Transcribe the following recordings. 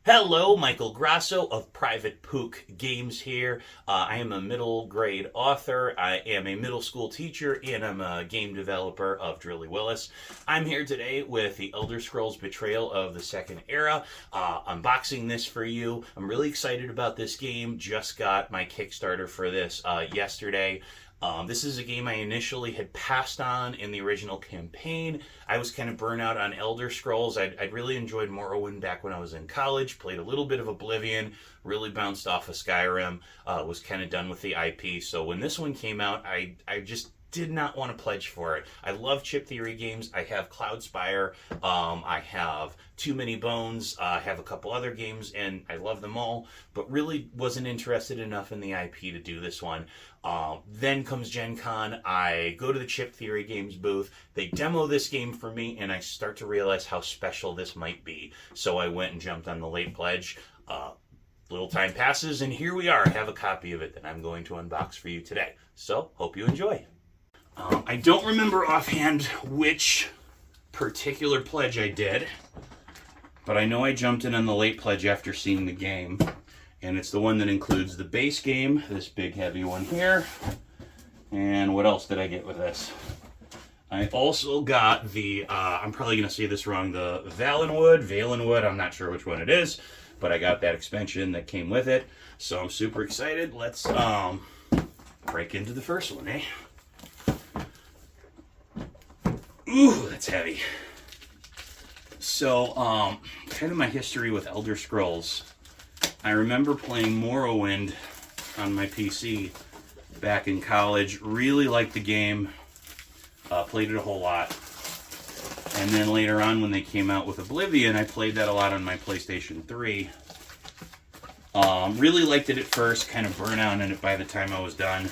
Hello, Michael Grasso of Private Pook Games here. I am a middle grade author. I am a middle school teacher, and I'm a game developer of Drilly Willis. I'm here today with the Elder Scrolls Betrayal of the Second Era, unboxing this for you. I'm really excited about this game. Just got my Kickstarter for this yesterday. This is a game I initially had passed on in the original campaign. I was kind of burnt out on Elder Scrolls. I'd really enjoyed Morrowind back when I was in college, played a little bit of Oblivion, really bounced off of Skyrim, was kind of done with the IP. So when this one came out, I just did not want to pledge for it. I love chip theory games. I have Cloudspire. I have Too Many Bones. I have a couple other games, and I love them all, but really wasn't interested enough in the IP to do this one. Then comes Gen Con. I go to the chip theory games booth. They demo this game for me, and I start to realize how special this might be. So I went and jumped on the late pledge. Little time passes, and here we are. I have a copy of it that I'm going to unbox for you today. So, hope you enjoy. I don't remember offhand which particular pledge I did, but I know I jumped in on the late pledge after seeing the game, and it's the one that includes the base game, this big heavy one here, and what else did I get with this? I also got the, I'm probably going to say this wrong, the Valenwood, I'm not sure which one it is, but I got that expansion that came with it, so I'm super excited. Let's break into the first one, eh? Ooh, that's heavy. So, kind of my history with Elder Scrolls. I remember playing Morrowind on my PC back in college. Really liked the game. Played it a whole lot. And then later on when they came out with Oblivion, I played that a lot on my PlayStation 3. Really liked it at first, kind of burnt out on it by the time I was done.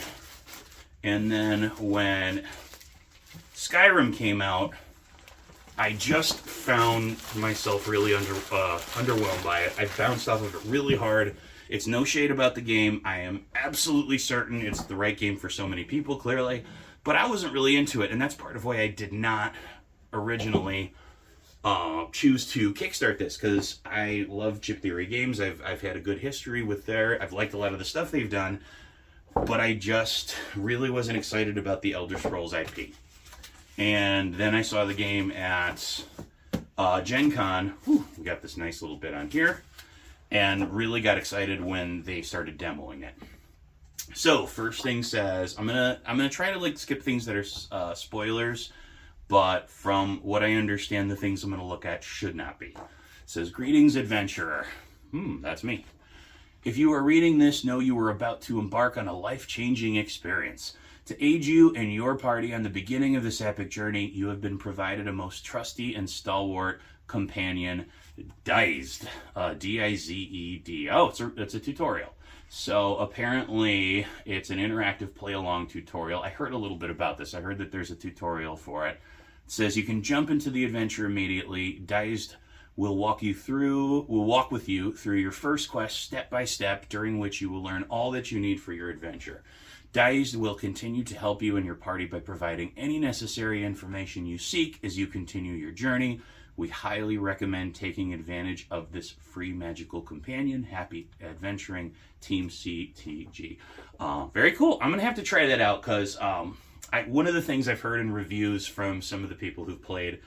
And then when Skyrim came out, I just found myself really underwhelmed by it. I bounced off of it really hard. It's no shade about the game. I am absolutely certain it's the right game for so many people, clearly. But I wasn't really into it, and that's part of why I did not originally choose to kickstart this, because I love chip theory games. I've had a good history with I've liked a lot of the stuff they've done, but I just really wasn't excited about the Elder Scrolls IP. And then I saw the game at Gen Con. Whew, we got this nice little bit on here. And really got excited when they started demoing it. So, first thing says, I'm gonna try to skip things that are spoilers, but from what I understand, the things I'm gonna look at should not be. It says, "Greetings, adventurer." That's me. "If you are reading this, know you are about to embark on a life-changing experience. To aid you and your party on the beginning of this epic journey, you have been provided a most trusty and stalwart companion, Dized, D-I-Z-E-D. Oh, it's a tutorial. So apparently it's an interactive play-along tutorial. I heard a little bit about this. I heard that there's a tutorial for it. It says you can jump into the adventure immediately. Dized will walk with you through your first quest step by step, during which you will learn all that you need for your adventure. Dized will continue to help you and your party by providing any necessary information you seek as you continue your journey. We highly recommend taking advantage of this free magical companion. Happy adventuring, Team CTG." Very cool. I'm going to have to try that out, because one of the things I've heard in reviews from some of the people who've played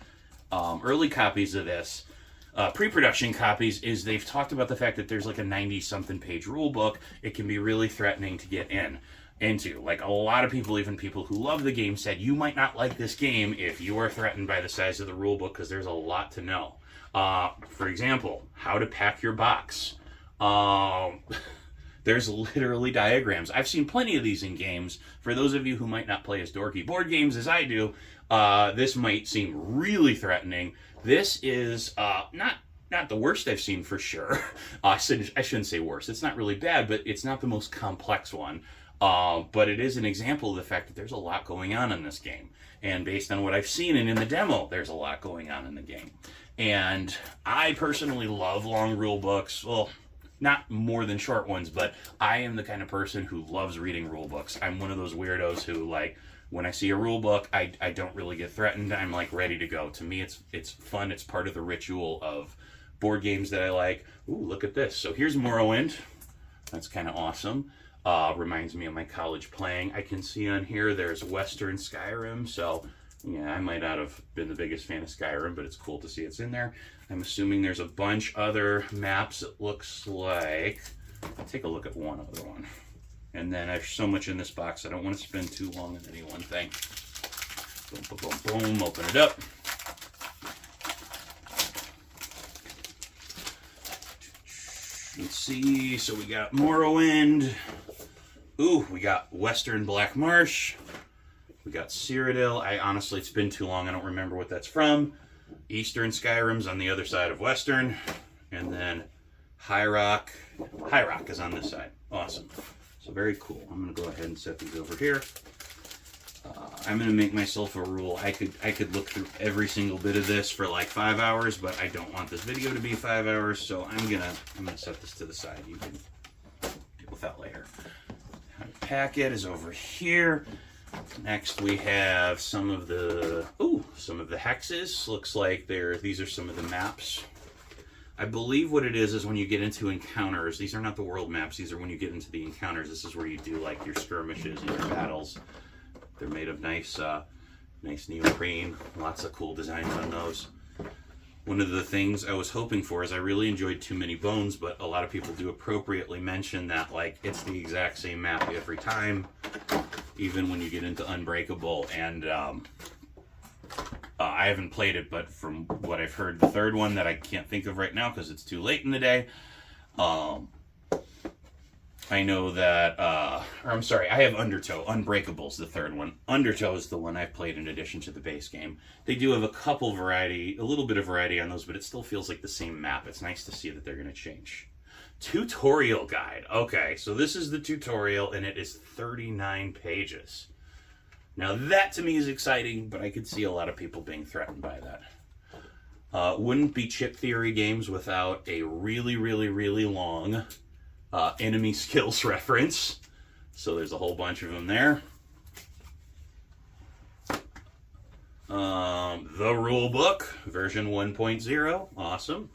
early copies of this, pre-production copies, is they've talked about the fact that there's like a 90-something page rule book. It can be really threatening to get into. Like, a lot of people, even people who love the game, said you might not like this game if you are threatened by the size of the rule book, because there's a lot to know. For example, how to pack your box. There's literally diagrams. I've seen plenty of these in games. For those of you who might not play as dorky board games as I do, this might seem really threatening. This is not the worst I've seen, for sure. I shouldn't say worst. It's not really bad, but it's not the most complex one. But it is an example of the fact that there's a lot going on in this game. And based on what I've seen and in the demo, there's a lot going on in the game. And I personally love long rule books. Well, not more than short ones, but I am the kind of person who loves reading rule books. I'm one of those weirdos who, like, when I see a rule book, I don't really get threatened. I'm, like, ready to go. To me, it's fun. It's part of the ritual of board games that I like. Ooh, look at this. So here's Morrowind. That's kind of awesome. Reminds me of my college playing. I can see on here there's Western Skyrim. So yeah, I might not have been the biggest fan of Skyrim, but it's cool to see it's in there. I'm assuming there's a bunch other maps, it looks like. I'll take a look at one other one. And then there's so much in this box, I don't want to spend too long on any one thing. Boom, boom, boom, boom, open it up. Let's see, so we got Morrowind. Ooh, we got Western Black Marsh. We got Cyrodiil. Honestly, it's been too long, I don't remember what that's from. Eastern Skyrim's on the other side of Western. And then High Rock. High Rock is on this side. Awesome. So very cool. I'm going to go ahead and set these over here. I'm going to make myself a rule. I could look through every single bit of this for like 5 hours, but I don't want this video to be 5 hours, so I'm gonna set this to the side. You can deal with that later. How to pack it is over here. Next we have some of the hexes. Looks like these are some of the maps. I believe what it is when you get into encounters, these are not the world maps, these are when you get into the encounters. This is where you do like your skirmishes and your battles. They're made of nice neoprene. Lots of cool designs on those. One of the things I was hoping for is I really enjoyed Too Many Bones, but a lot of people do appropriately mention that like it's the exact same map every time, even when you get into Unbreakable. And I haven't played it, but from what I've heard, the third one that I can't think of right now because it's too late in the day. I know that, or I'm sorry, I have Undertow. Unbreakable's the third one. Undertow is the one I've played in addition to the base game. They do have a little bit of variety on those, but it still feels like the same map. It's nice to see that they're going to change. Tutorial guide. Okay, so this is the tutorial, and it is 39 pages. Now that to me is exciting, but I could see a lot of people being threatened by that. Wouldn't be chip theory games without a really, really, really long enemy skills reference. So there's a whole bunch of them there. The Rulebook, version 1.0. Awesome.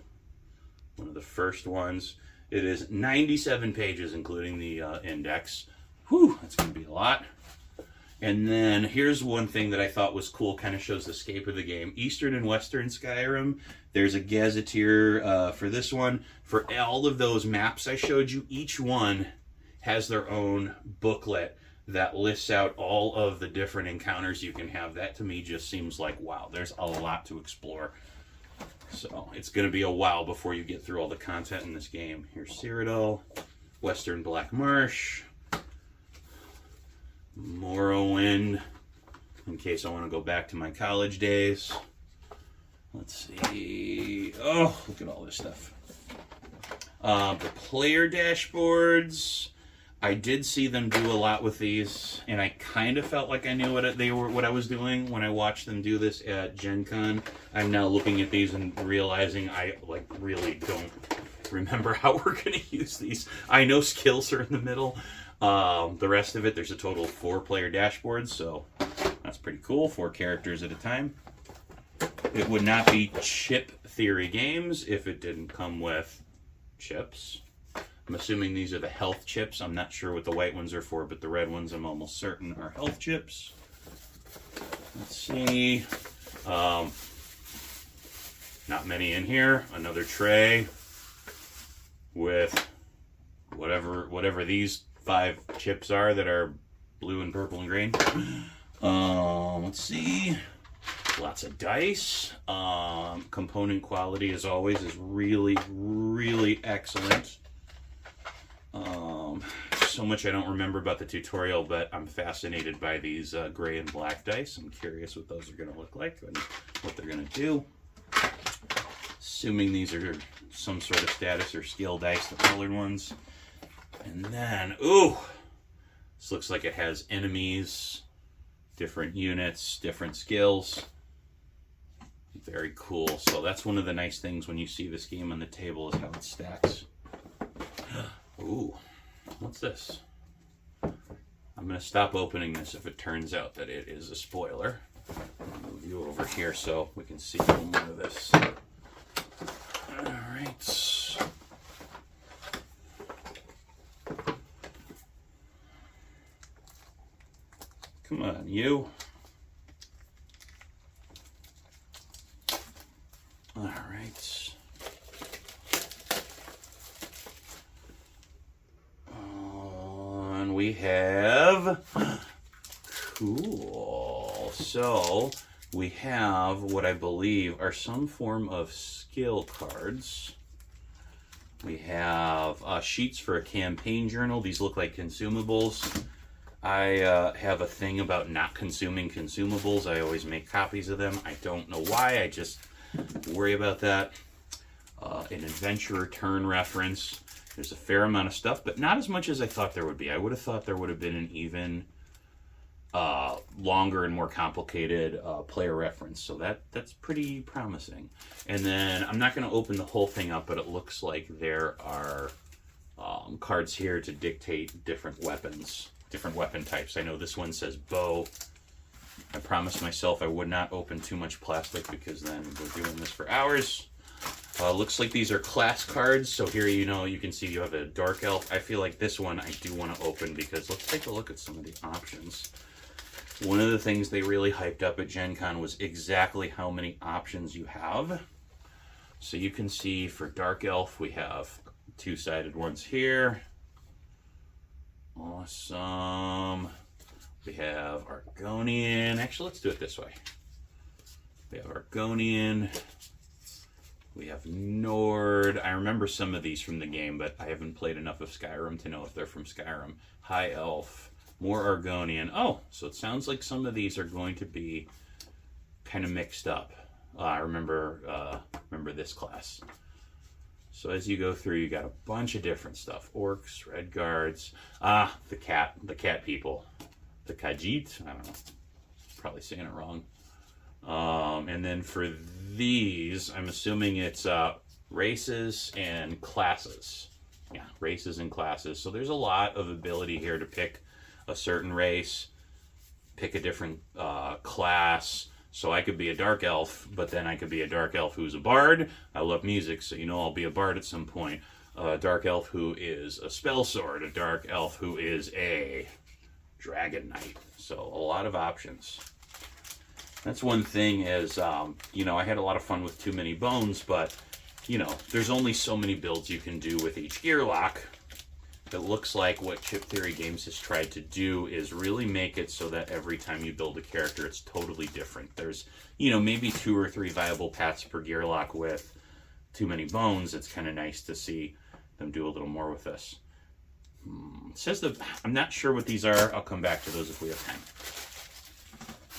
One of the first ones. It is 97 pages, including the index. Whew, that's going to be a lot. And then here's one thing that I thought was cool, kind of shows the scape of the game. Eastern and Western Skyrim, there's a gazetteer for this one. For all of those maps I showed you, each one has their own booklet that lists out all of the different encounters you can have. That to me just seems like, wow, there's a lot to explore. So it's going to be a while before you get through all the content in this game. Here's Cyrodiil, Western Black Marsh, Morrowind, in case I want to go back to my college days. Let's see. Oh, look at all this stuff. The player dashboards. I did see them do a lot with these, and I kind of felt like I knew what I was doing when I watched them do this at Gen Con. I'm now looking at these and realizing I really don't remember how we're going to use these. I know skills are in the middle. The rest of it, there's a total of 4 player dashboards, so that's pretty cool. 4 characters at a time. It would not be chip theory games if it didn't come with chips. I'm assuming these are the health chips. I'm not sure what the white ones are for, but the red ones I'm almost certain are health chips. Let's see. Not many in here. Another tray with whatever these 5 chips are that are blue and purple and green. Let's see. Lots of dice. Component quality, as always, is really, really excellent. So much I don't remember about the tutorial, but I'm fascinated by these gray and black dice. I'm curious what those are going to look like and what they're going to do. Assuming these are some sort of status or skill dice, the colored ones. And then, ooh, this looks like it has enemies, different units, different skills. Very cool. So that's one of the nice things when you see this game on the table is how it stacks. Ooh, what's this? I'm going to stop opening this if it turns out that it is a spoiler. I'll move you over here so we can see a little more of this. Alright. right. Come on, you. All right. And we have... Cool. So, we have what I believe are some form of skill cards. We have sheets for a campaign journal. These look like consumables. I have a thing about not consuming consumables. I always make copies of them. I don't know why. I just worry about that. An adventurer turn reference. There's a fair amount of stuff, but not as much as I thought there would be. I would have thought there would have been an even longer and more complicated player reference. So that's pretty promising. And then I'm not going to open the whole thing up, but it looks like there are cards here to dictate different weapons, different weapon types. I know this one says bow. I promised myself I would not open too much plastic because then we're doing this for hours. Looks like these are class cards. So here, you can see you have a dark elf. I feel like this one I do want to open because let's take a look at some of the options. One of the things they really hyped up at Gen Con was exactly how many options you have. So you can see for Dark Elf, we have two-sided ones here. Awesome. We have Argonian. Actually, let's do it this way. We have Argonian. We have Nord. I remember some of these from the game, but I haven't played enough of Skyrim to know if they're from Skyrim. High Elf. More Argonian. Oh, so it sounds like some of these are going to be kind of mixed up. I remember this class. So as you go through, you got a bunch of different stuff. Orcs, Red Guards. The cat people. The Khajiit. I don't know. Probably saying it wrong. And then for these, I'm assuming it's races and classes. Yeah, races and classes. So there's a lot of ability here to pick a certain race, pick a different class. So I could be a dark elf, but then I could be a dark elf who's a bard. I love music, so I'll be a bard at some point. A dark elf who is a spell sword. A dark elf who is a dragon knight. So a lot of options. That's one thing is, I had a lot of fun with Too Many Bones, but, there's only so many builds you can do with each gear lock. It looks like what Chip Theory Games has tried to do is really make it so that every time you build a character, it's totally different. There's, maybe 2 or 3 viable paths per gear lock with Too Many Bones. It's kind of nice to see them do a little more with this. It says that I'm not sure what these are. I'll come back to those if we have time.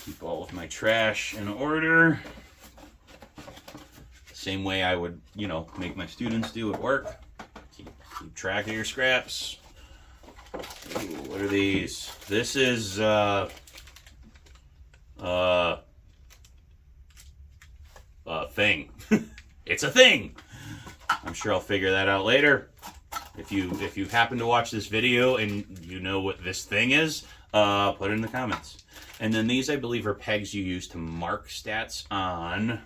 Keep all of my trash in order. Same way I would, make my students do at work. Keep track of your scraps. Ooh, what are these? This is thing. It's a thing. I'm sure I'll figure that out later. If you happen to watch this video and you know what this thing is, put it in the comments. And then these, I believe, are pegs you use to mark stats on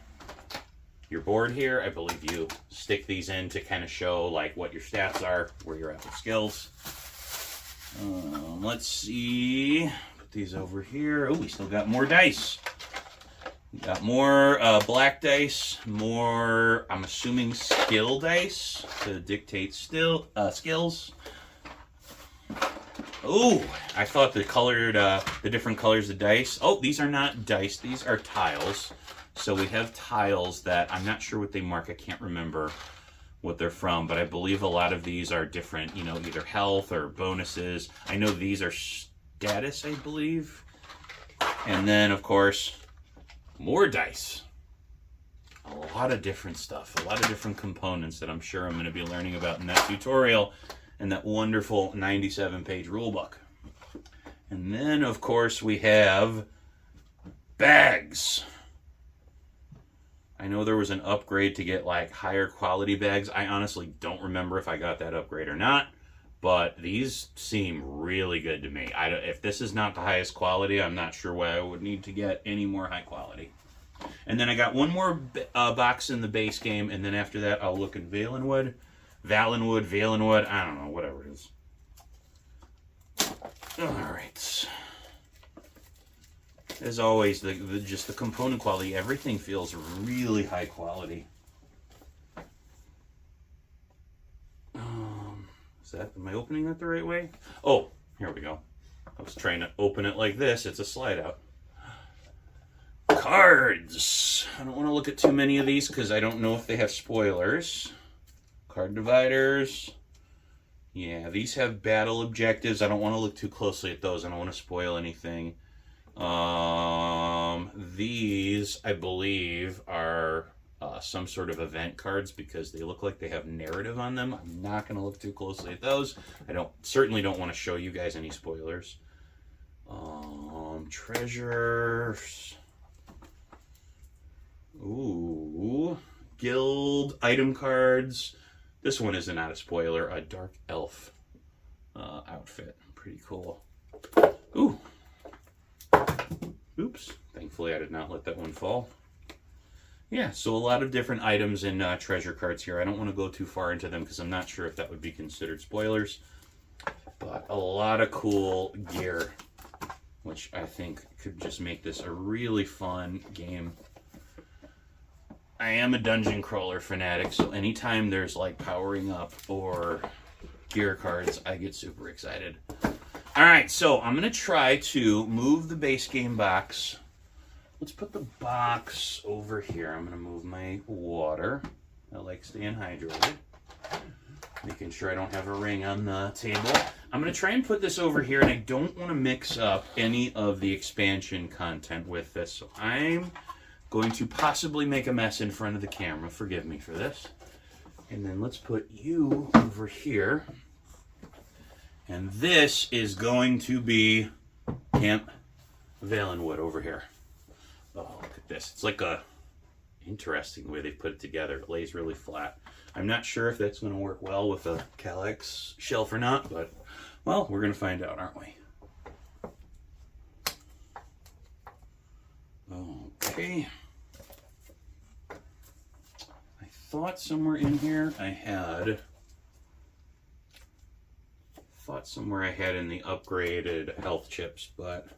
your board here. I believe you stick these in to kind of show like what your stats are, where you're at with skills. Let's see. Put these over here. Oh, we still got more dice. We got more black dice, more, I'm assuming, skill dice to dictate skills. Oh, I thought the different colors of dice. Oh, these are not dice. These are tiles. So we have tiles that I'm not sure what they mark. I can't remember what they're from, but I believe a lot of these are different, either health or bonuses. I know these are status, I believe. And then, of course, more dice. A lot of different stuff, a lot of different components that I'm sure I'm going to be learning about in that tutorial and that wonderful 97-page rulebook. And then, of course, we have bags. I know there was an upgrade to get like higher quality bags. I honestly don't remember if I got that upgrade or not, but these seem really good to me. If this is not the highest quality, I'm not sure why I would need to get any more high quality. And then I got one more box in the base game, and then after that I'll look in Valenwood, I don't know, whatever it is. Alright. As always, just the component quality, everything feels really high quality. Am I opening that the right way? Oh, here we go. I was trying to open it like this. It's a slide out. Cards. I don't want to look at too many of these because I don't know if they have spoilers. Card dividers. Yeah, these have battle objectives. I don't want to look too closely at those. I don't want to spoil anything. These, I believe, are some sort of event cards because they look like they have narrative on them. I'm not going to look too closely at those. I certainly don't want to show you guys any spoilers. Treasures. Ooh, guild item cards. This one is not a spoiler. A dark elf outfit. Pretty cool. Ooh. Oops. Thankfully, I did not let that one fall. Yeah, so a lot of different items and treasure cards here. I don't want to go too far into them because I'm not sure if that would be considered spoilers. But a lot of cool gear, which I think could just make this a really fun game. I am a dungeon crawler fanatic, so anytime there's like powering up or gear cards, I get super excited. Alright, so I'm going to try to move the base game box. Let's put the box over here. I'm going to move my water. I like staying hydrated. Making sure I don't have a ring on the table. I'm going to try and put this over here, and I don't want to mix up any of the expansion content with this. So I'm going to possibly make a mess in front of the camera. Forgive me for this. And then let's put you over here. And this is going to be Camp Valenwood over here. Oh, look at this. It's like a interesting way they put it together. It lays really flat. I'm not sure if that's going to work well with a Calyx shelf or not, but, well, we're going to find out, aren't we? Okay. I thought somewhere in here I had in the upgraded health chips, but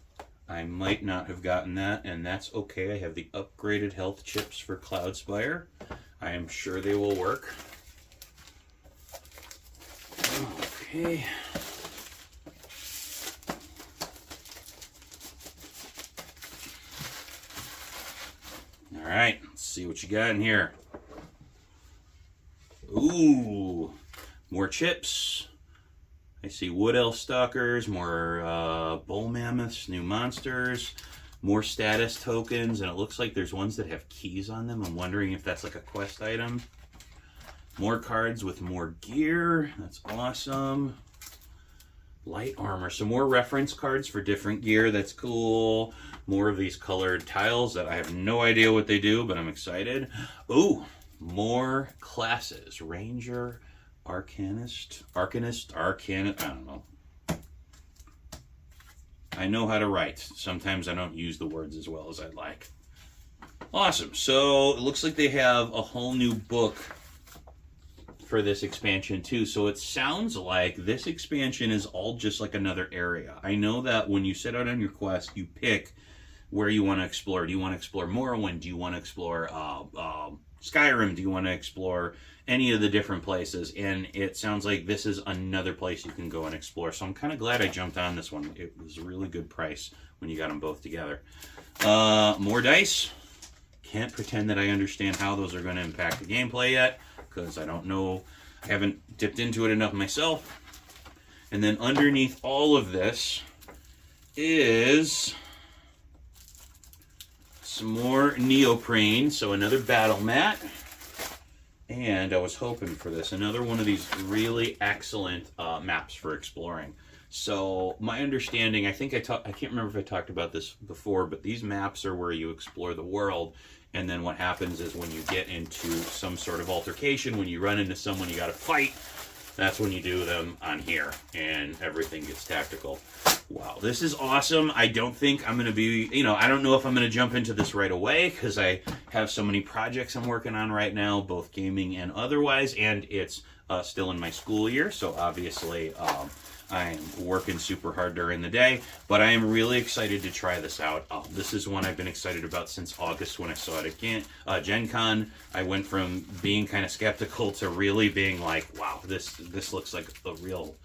I might not have gotten that, and that's okay. I have the upgraded health chips for Cloudspire. I am sure they will work. Okay. All right, let's see what you got in here. Ooh, more chips. I see wood elf stalkers, more bull mammoths, new monsters, more status tokens, and it looks like there's ones that have keys on them. I'm wondering if that's like a quest item. More cards with more gear. That's awesome. Light armor. So more reference cards for different gear. That's cool. More of these colored tiles that I have no idea what they do, but I'm excited. Ooh, more classes. Ranger, Arcanist, I don't know. I know how to write. Sometimes I don't use the words as well as I'd like. Awesome. So it looks like they have a whole new book for this expansion too. So it sounds like this expansion is all just like another area. I know that when you set out on your quest, you pick where you want to explore. Do you want to explore Morrowind? Do you want to explore Skyrim? Do you want to explore any of the different places? And it sounds like this is another place you can go and explore. So I'm kind of glad I jumped on this one. It was a really good price when you got them both together. More dice. Can't pretend that I understand how those are going to impact the gameplay yet, because I don't know. I haven't dipped into it enough myself. And then underneath all of this is some more neoprene, so another battle mat. And I was hoping for this, another one of these really excellent maps for exploring. So my understanding, I can't remember if I talked about this before, but these maps are where you explore the world, and then what happens is when you get into some sort of altercation, when you run into someone you got to fight, that's when you do them on here, and everything gets tactical. Wow, this is awesome. I don't think I'm going to be, I don't know if I'm going to jump into this right away because I have so many projects I'm working on right now, both gaming and otherwise, and it's still in my school year, so obviously I'm working super hard during the day, but I am really excited to try this out. This is one I've been excited about since August when I saw it at Gen Con. I went from being kind of skeptical to really being like, wow, this looks like a real...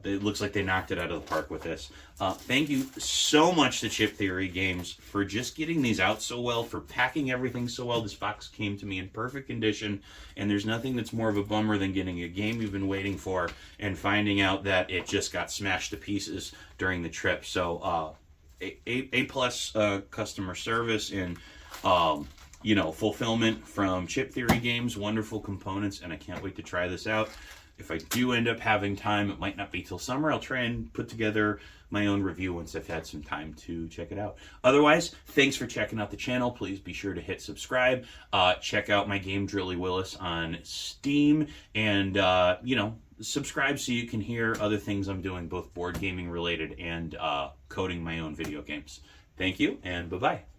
it looks like they knocked it out of the park with this. Thank you so much to Chip Theory Games for just getting these out so well, for packing everything so well. This box came to me in perfect condition, and there's nothing that's more of a bummer than getting a game you've been waiting for and finding out that it just got smashed to pieces during the trip. So A-plus customer service and fulfillment from Chip Theory Games. Wonderful components, and I can't wait to try this out. If I do end up having time, it might not be till summer. I'll try and put together my own review once I've had some time to check it out. Otherwise, thanks for checking out the channel. Please be sure to hit subscribe. Check out my game Drilly Willis on Steam, and subscribe so you can hear other things I'm doing, both board gaming related and coding my own video games. Thank you, and bye-bye.